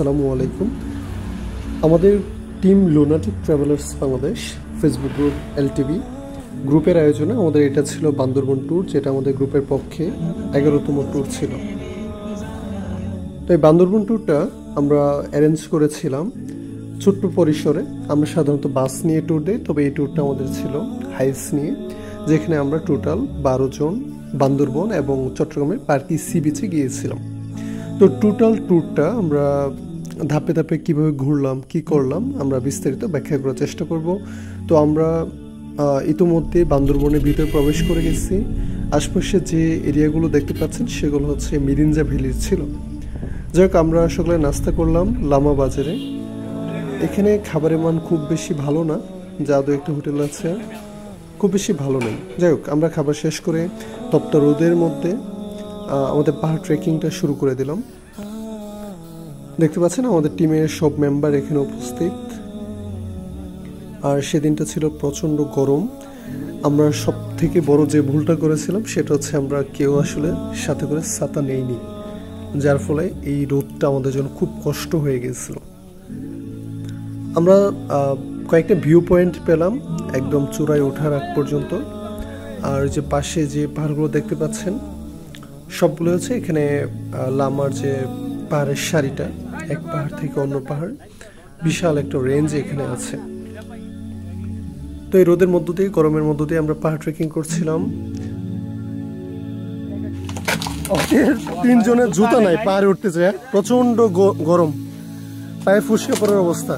আসসালামু আলাইকুম। আমাদের team lunatic travellers Bangladesh Facebook group LTV গ্রুপের আয়োজনে আমাদের এটা ছিল বান্দরবন ট্যুর, যেটা আমাদের গ্রুপের পক্ষে 11তম ট্যুর ছিল। তো এই বান্দরবন ট্যুরটা আমরা অ্যারেঞ্জ করেছিলাম ছোট্ট পরিসরে। আমরা সাধারণত বাস নিয়ে ট্যুর দিই, তবে এই ট্যুরটা আমাদের ছিল হাইস নিয়ে, যেখানে আমরা টোটাল 12 জন বান্দরবন এবং চট্টগ্রামের পার্কি সি বিচে গিয়েছিলাম। তো টোটাল ট্যুরটা আমরা ধাপে ধাপে কীভাবে ঘুরলাম, কি করলাম, আমরা বিস্তারিত ব্যাখ্যা করার চেষ্টা করব। তো আমরা ইতিমধ্যে বান্দরবনের ভিতরে প্রবেশ করে গেছি। আশপাশে যে এরিয়াগুলো দেখতে পাচ্ছেন সেগুলো হচ্ছে মিরিঞ্জা ভিলেজ ছিল। যাই হোক, আমরা সকালে নাস্তা করলাম লামা বাজারে। এখানে খাবারের মান খুব বেশি ভালো না, যা দু একটা হোটেল আছে, খুব বেশি ভালো নেই। যাই হোক, আমরা খাবার শেষ করে তপ্ত রোদের মধ্যে আমাদের পাহাড় ট্রেকিংটা শুরু করে দিলাম। দেখতে পাচ্ছেন আমাদের টিমের সব মেম্বার এখানে উপস্থিত। আর সেদিনটা ছিল প্রচণ্ড গরম। আমরা সব থেকে বড় যে ভুলটা করেছিলাম সেটা হচ্ছে আমরা কেউ আসলে সাথে করে ছাতা নেইনি, যার ফলে এই রোদটা আমাদের জন্য খুব কষ্ট হয়ে গেছিল। আমরা কয়েকটা ভিউ পয়েন্ট পেলাম একদম চূড়ায় ওঠার আগ পর্যন্ত। আর যে পাশে যে পাহাড়গুলো দেখতে পাচ্ছেন সবগুলো হচ্ছে এখানে লামার যে পাহাড়ের সারিটা, এক পাহাড় থেকে অন্য পাহাড়, বিশাল একটা রেঞ্জ এখানে আছে। তো এই রোদের মধ্য দিয়ে, গরমের মধ্য দিয়ে আমরা পাহাড় ট্রেকিং করছিলাম। তিনজনের জুতা নাই পাহাড়ে উঠতে যায়, প্রচন্ড গরম, পায়ে ফুসকে পড়ার অবস্থা।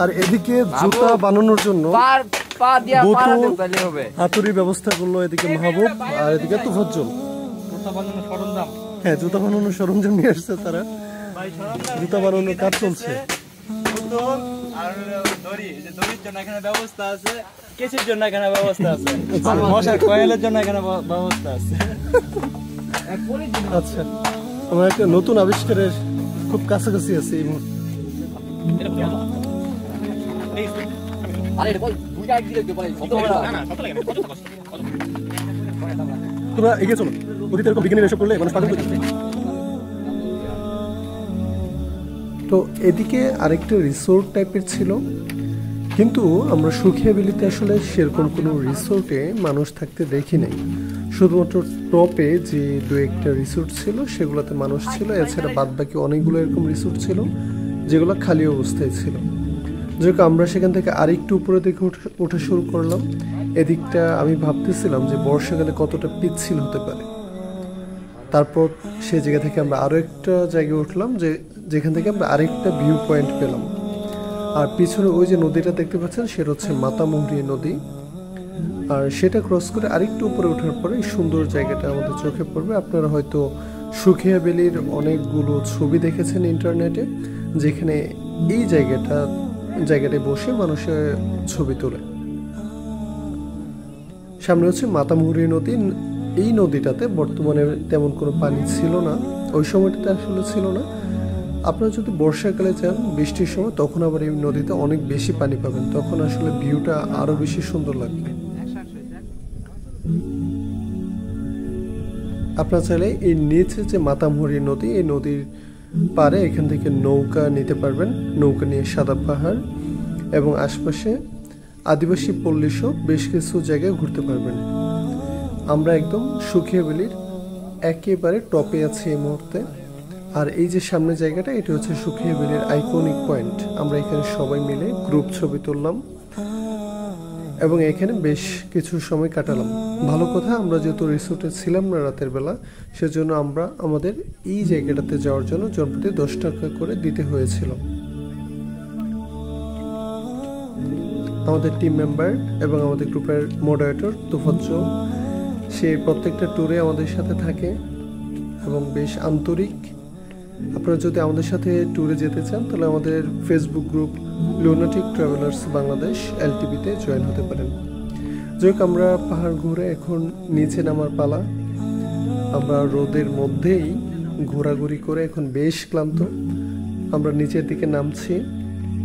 আর এদিকে জুতা বানানোর জন্য হাতুড়ি ব্যবস্থা করলো এদিকে মাহবুব, আর এদিকে তুফাজ্জল। হ্যাঁ, জুতা বানানোর সরঞ্জাম নিয়ে আসছে তারা, জুতা বানানোর কাজ চলছে। আচ্ছা, আমরা একটা নতুন আবিষ্কারের খুব কাছাকাছি আছি এই মুহূর্তে। তোমরা এগিয়ে চলো, অতীতে এরকম বিজ্ঞানীরা এসব করলে মানুষ পাগল হয়ে যাবে। তো এদিকে আরেকটা রিসোর্ট টাইপের ছিল, কিন্তু আমরা সুখিয়া ভ্যালিতে আসলে সেরকম কোনো রিসোর্টে মানুষ থাকতে দেখি নাই। শুধুমাত্র টপে যে দু একটা রিসোর্ট ছিল সেগুলোতে মানুষ ছিল, এছাড়া বাদ বাকি অনেকগুলো এরকম রিসোর্ট ছিল যেগুলো খালি অবস্থায় ছিল। যেহেতু আমরা সেখান থেকে আরেকটু উপরে দিকে ওঠা শুরু করলাম। এদিকটা আমি ভাবতেছিলাম যে বর্ষাকালে কতটা পিচ্ছিল হতে পারে। তারপর সেই জায়গা থেকে আমরা আরও একটা জায়গায় উঠলাম, যেখান থেকে আমরা আরেকটা ভিউ পয়েন্ট পেলাম। আর পিছনে ওই যে নদীটা দেখতে পাচ্ছেন সেটা হচ্ছে মাতামুহুরী নদী। আর সেটা ক্রস করে আরেকটু উপরে ওঠার পরে এই সুন্দর জায়গাটা আমাদের চোখে পড়বে। আপনারা হয়তো সুখিয়া ভ্যালির অনেকগুলো ছবি দেখেছেন ইন্টারনেটে, যেখানে এই জায়গাটায় বসে মানুষের ছবি তোলে। সামনে হচ্ছে মাতামুহুরী নদী। এই নদীটাতে বর্তমানে তেমন কোনো পানি ছিল না, ওই সময়টাতে আসলে ছিল না। আপনারা যদি বর্ষাকালে যান বৃষ্টির সময়, তখন আবার এই নদীতে অনেক বেশি পানি পাবেন, তখন আসলে ভিউটা আরো বেশি সুন্দর লাগবে। আপনারা চাইলে এই নিচে যে মাতামুহুরী নদী, এই নদীর পারে এখান থেকে নৌকা নিতে পারবেন। নৌকা নিয়ে সাদা পাহাড় এবং আশপাশে আদিবাসী পল্লীসহ বেশ কিছু জায়গায় ঘুরতে পারবেন। আমরা একদম সুখিয়া ভ্যালির একেবারে টপে আছি এই মুহূর্তে। আর এই যে সামনে জায়গাটা, এটা হচ্ছে সুখিয়া ভ্যালির আইকনিক পয়েন্ট। আমরা এখানে সবাই মিলে গ্রুপ ছবি তুললাম এবং এখানে বেশ কিছু সময় কাটালাম। ভালো কথা, আমরা যেহেতু রিসোর্টে ছিলাম না রাতের বেলা, সেজন্য আমরা আমাদের এই জায়গাটাতে যাওয়ার জন্য জনপ্রতি 10 টাকা করে দিতে হয়েছিল। আমাদের টিম মেম্বার এবং আমাদের গ্রুপের মডারেটর তুফাজ্জল, সে প্রত্যেকটা ট্যুরে আমাদের সাথে থাকে এবং বেশ আন্তরিক। আপনারা যদি আমাদের সাথে ট্যুরে যেতে চান তাহলে আমাদের Facebook group lunatic travellers Bangladesh এলটিভিতে জয়েন হতে পারেন। যাই হোক, আমরা পাহাড় ঘুরে এখন নিচে নামার পালা। আমরা রোদের মধ্যেই ঘোরাঘুরি করে এখন বেশ ক্লান্ত। আমরা নিচের দিকে নামছি,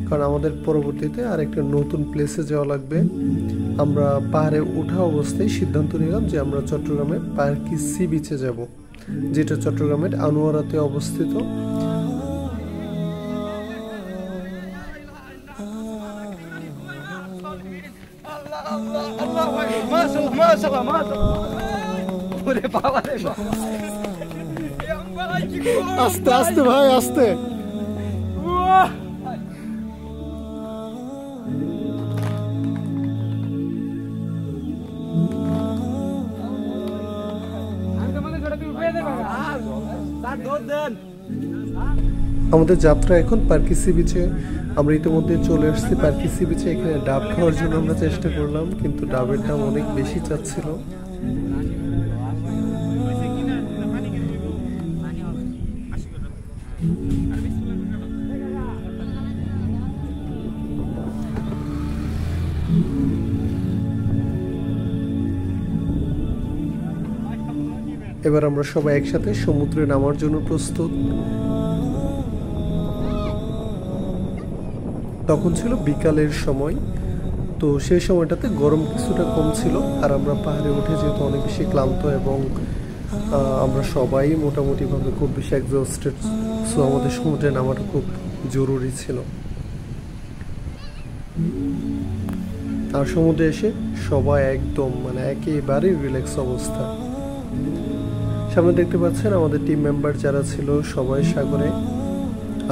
কারণ আমাদের পরবর্তীতে আরেকটা নতুন প্লেসে যাওয়া লাগবে। আমরা পাহাড়ে ওঠা অবস্থায় সিদ্ধান্ত নিলাম যে আমরা চট্টগ্রামের পার্কি সি বিচে যাব, যেটা চট্টগ্রামের আনোয়ারাতে অবস্থিত। মাশাআল্লাহ মাশাআল্লাহ মাশাআল্লাহ ওরে বাবা রে বাবা আস্তে আস্তে ভাই আস্তে। আমাদের যাত্রা এখন পার্কি সি বিচে। আমরা ইতিমধ্যে চলে আসছি পার্কি সি বিচে। এখানে ডাব খাওয়ার জন্য আমরা চেষ্টা করলাম, কিন্তু ডাবের দাম অনেক বেশি চাচ্ছিল। এবার আমরা সবাই একসাথে সমুদ্রে নামার জন্য প্রস্তুত। তখন ছিল বিকালের সময়, তো সেই সময়টাতে গরম কিছুটা কম ছিল। আর আমরা পাহাড়ে উঠে যেহেতু অনেক বেশি ক্লান্ত এবং আমরা সবাই মোটামুটিভাবে খুব বেশি এক্সস্টেড, সো আমাদের সমুদ্রে নামাটা খুব জরুরি ছিল। আর সমুদ্রে এসে সবাই একদম মানে একেবারেই রিল্যাক্স অবস্থা। সামনে দেখতে পাচ্ছেন আমাদের টিম মেম্বার যারা ছিল সবাই সাগরে।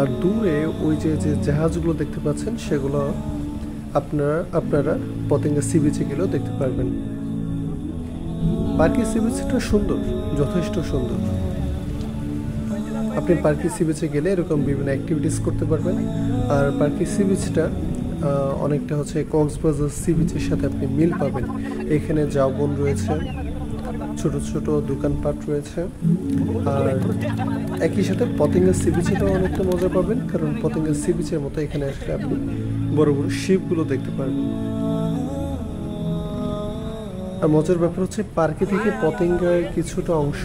আর দূরে ওই যে যে জাহাজগুলো দেখতে পাচ্ছেন সেগুলো আপনারা পতেঙ্গা সি বিচে গেলেও দেখতে পারবেন। পার্কি সি বিচটা সুন্দর, যথেষ্ট সুন্দর। আপনি পার্কি সি বিচে গেলে এরকম বিভিন্ন অ্যাক্টিভিটিস করতে পারবেন। আর পার্কি সি বিচটা অনেকটা হচ্ছে কক্সবাজার সি বিচের সাথে আপনি মিল পাবেন। এখানে জাবন রয়েছে, ছোট ছোট দোকানপাট রয়েছে। আর একই সাথে পতেঙ্গা সি বিচেটাও অনেকটা মজা পাবেন, কারণ পতেঙ্গা সি বিচের মতো এখানে আসলে আপনি বড় বড় শিপগুলো দেখতে পারবেন। আর মজার ব্যাপার হচ্ছে পার্কে থেকে পতেঙ্গার কিছুটা অংশ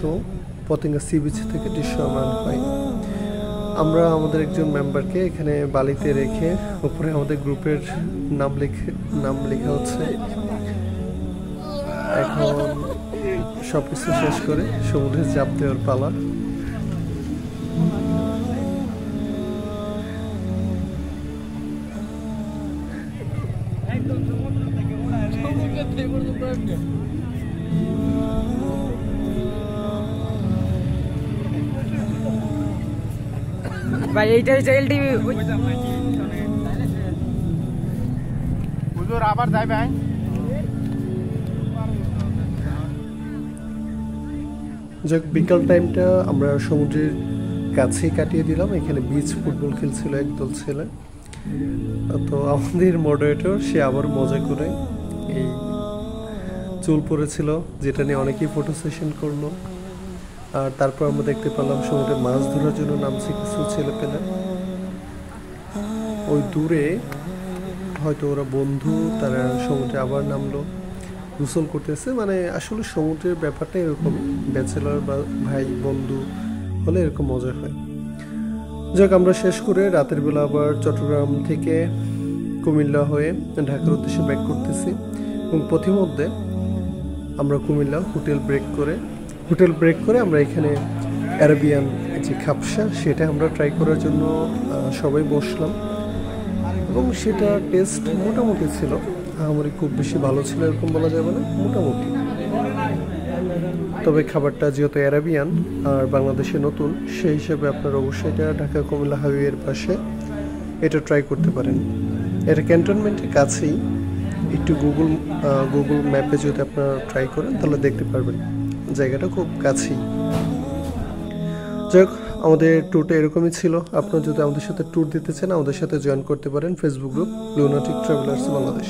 পতেঙ্গা সি বিচ থেকে দৃশ্যমান হয়। আমরা আমাদের একজন মেম্বারকে এখানে বালিতে রেখে উপরে আমাদের গ্রুপের নাম লেখা হচ্ছে। এখন সবকিছু শেষ করে সমুদ্রে চাপ দেওয়ার পালা। ভাই এইটা হচ্ছে এলটিভি হুজুর আবার যাই ভাই। যাক, বিকাল টাইমটা আমরা সমুদ্রের কাছেই কাটিয়ে দিলাম। এখানে বিচ ফুটবল খেলছিল একদল ছেলে। তো আমাদের মডারেটর সে আবার মজা করে এই চুল পড়েছিল, যেটা নিয়ে অনেকেই ফটো সেশন করলো। আর তারপর আমরা দেখতে পেলাম সমুদ্রে মাছ ধরার জন্য নামছে কিছু ছেলে পেলে। ওই দূরে হয়তো ওরা বন্ধু, তারা সমুদ্রে আবার নামলো, গোসল করতেছে। মানে আসলে সমুদ্রের ব্যাপারটা এরকম, ব্যাচেলর বা ভাই বন্ধু হলে এরকম মজা হয়। যাক, আমরা শেষ করে রাতের বেলা আবার চট্টগ্রাম থেকে কুমিল্লা হয়ে ঢাকার উদ্দেশ্যে ব্যাক করতেছি। এবং পথিমধ্যে আমরা কুমিল্লা হোটেল ব্রেক করে আমরা এখানে অ্যারাবিয়ান যে খাপসা সেটা আমরা ট্রাই করার জন্য সবাই বসলাম। এবং সেটা টেস্ট মোটামুটি ছিল, আমার খুব বেশি ভালো ছিল এরকম বলা যাবে না, মোটামুটি। তবে খাবারটা যেহেতু অ্যারাবিয়ান আর বাংলাদেশে নতুন, সেই হিসেবে আপনারা অবশ্যই এটা ঢাকা কুমিল্লা হাইওয়ের পাশে এটা ট্রাই করতে পারেন। এটা ক্যান্টনমেন্টের কাছেই। একটু গুগল ম্যাপে যদি আপনারা ট্রাই করেন তাহলে দেখতে পারবেন জায়গাটা খুব কাছেই। যাই হোক, আমাদের ট্যুরটা এরকমই ছিল। আপনারা যদি আমাদের সাথে ট্যুর দিতে চান আমাদের সাথে জয়েন করতে পারেন Facebook group lunatic travellers Bangladesh.